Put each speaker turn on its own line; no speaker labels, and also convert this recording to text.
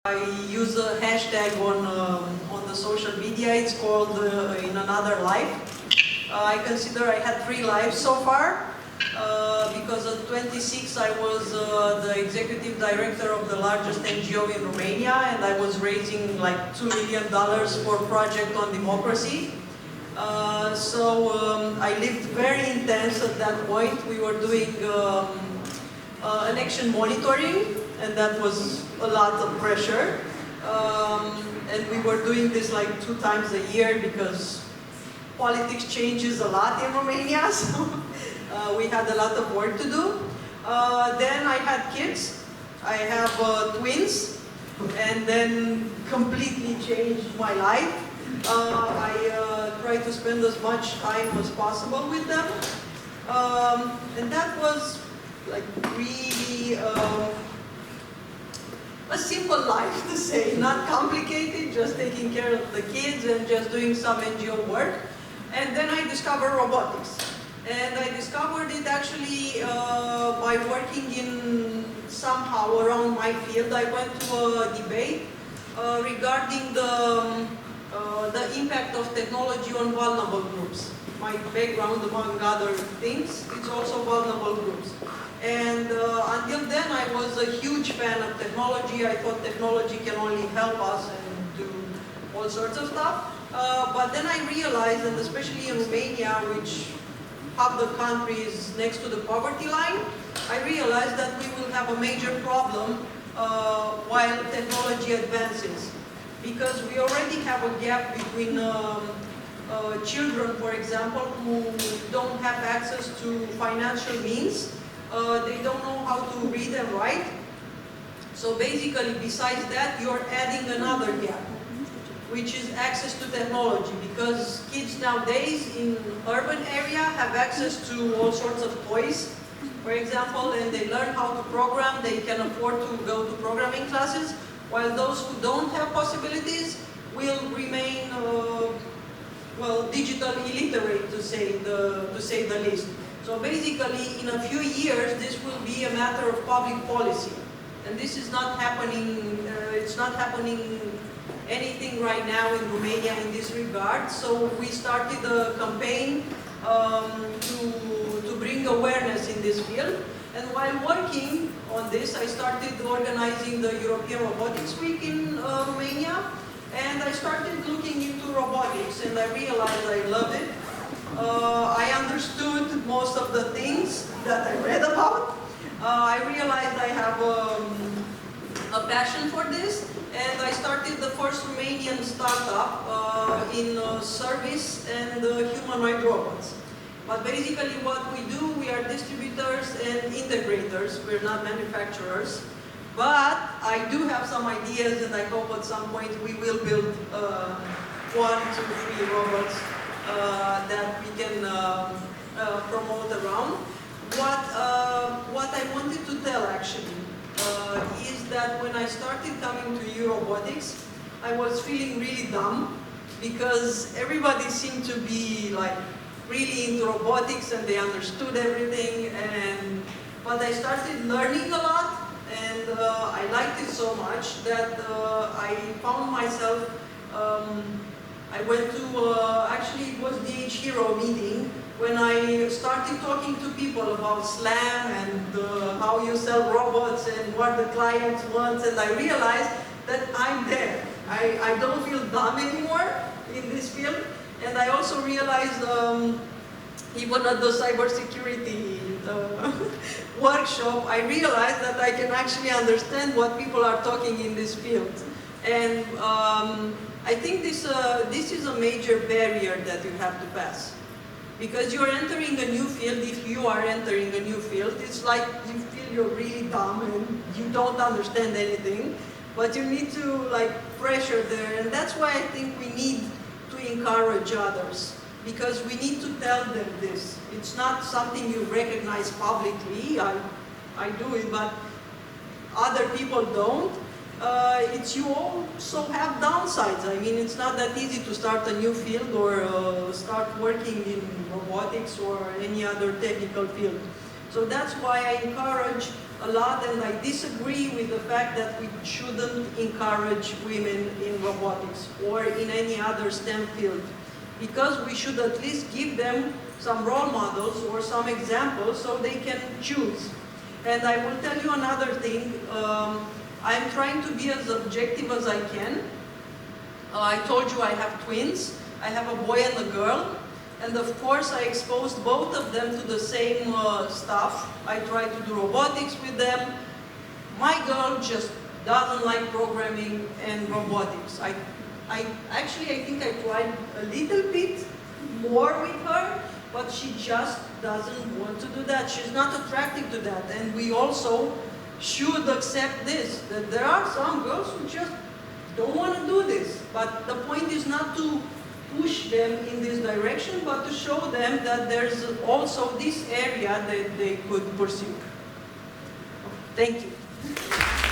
I use a hashtag on the social media. It's called In Another Life. I consider I had 3 lives so far. Because at 26 I was the executive director of the largest NGO in Romania, and I was raising like $2 million for a project on democracy. I lived very intense at that point. We were doing election monitoring, and that was a lot of pressure. And we were doing this like 2 times a year because politics changes a lot in Romania, so we had a lot of work to do. Then I had kids. I have twins, and then completely changed my life. I try to spend as much time as possible with them. And that was like really a simple life, to say, not complicated, just taking care of the kids and just doing some NGO work. And then I discovered robotics. And I discovered it actually by working in somehow around my field. I went to a debate regarding the impact of technology on vulnerable groups. My background, among other things, it's also vulnerable groups. And until then, I was a huge fan of technology. I thought technology can only help us and do all sorts of stuff. But then I realized, and especially in Romania, which half the country is next to the poverty line, I realized that we will have a major problem while technology advances. Because we already have a gap between children, for example, who don't have access to financial means. They don't know how to read and write. So basically, besides that, you're adding another gap, which is access to technology, because kids nowadays in urban area have access to all sorts of toys, for example, and they learn how to program. They can afford to go to programming classes, while those who don't have possibilities will remain well, digital illiterate, to say the least. So basically, in a few years, this will be a matter of public policy, and this is not happening. It's not happening anything right now in Romania in this regard. So we started a campaign to bring awareness in this field. And while working on this, I started organizing the European Robotics Week in Romania, and I started looking into robotics, and I realized I loved it. I understood most of the things that I read about. I realized I have a passion for this, and I started the first Romanian startup in service and humanoid robots. But basically what we do, we are distributors and integrators. We're not manufacturers. But I do have some ideas, and I hope at some point we will build 1, 2, 3 robots that we can promote around. What I wanted to tell actually is that when I started coming to Eurobotics, I was feeling really dumb, because everybody seemed to be like really into robotics and they understood everything. But I started learning a lot, and I liked it so much that I found myself. I went to, actually it was the H-Hero meeting, when I started talking to people about SLAM and how you sell robots and what the clients want, and I realized that I'm there. I don't feel dumb anymore in this field, and I also realized, even at the cybersecurity workshop, I realized that I can actually understand what people are talking in this field. And I think this is a major barrier that you have to pass. Because you're entering a new field. If you are entering a new field, it's like you feel you're really dumb and you don't understand anything, but you need to like pressure there. And that's why I think we need to encourage others, because we need to tell them this. It's not something you recognize publicly. I do it, but other people don't. You also have downsides. I mean, it's not that easy to start a new field or start working in robotics or any other technical field. So that's why I encourage a lot, and I disagree with the fact that we shouldn't encourage women in robotics or in any other STEM field, because we should at least give them some role models or some examples so they can choose. And I will tell you another thing. I'm trying to be as objective as I can. I told you I have twins. I have a boy and a girl. And of course, I exposed both of them to the same stuff. I try to do robotics with them. My girl just doesn't like programming and robotics. I think I tried a little bit more with her, but she just doesn't want to do that. She's not attracted to that. And we also should accept this, that there are some girls who just don't want to do this. But the point is not to push them in this direction, but to show them that there's also this area that they could pursue. Thank you.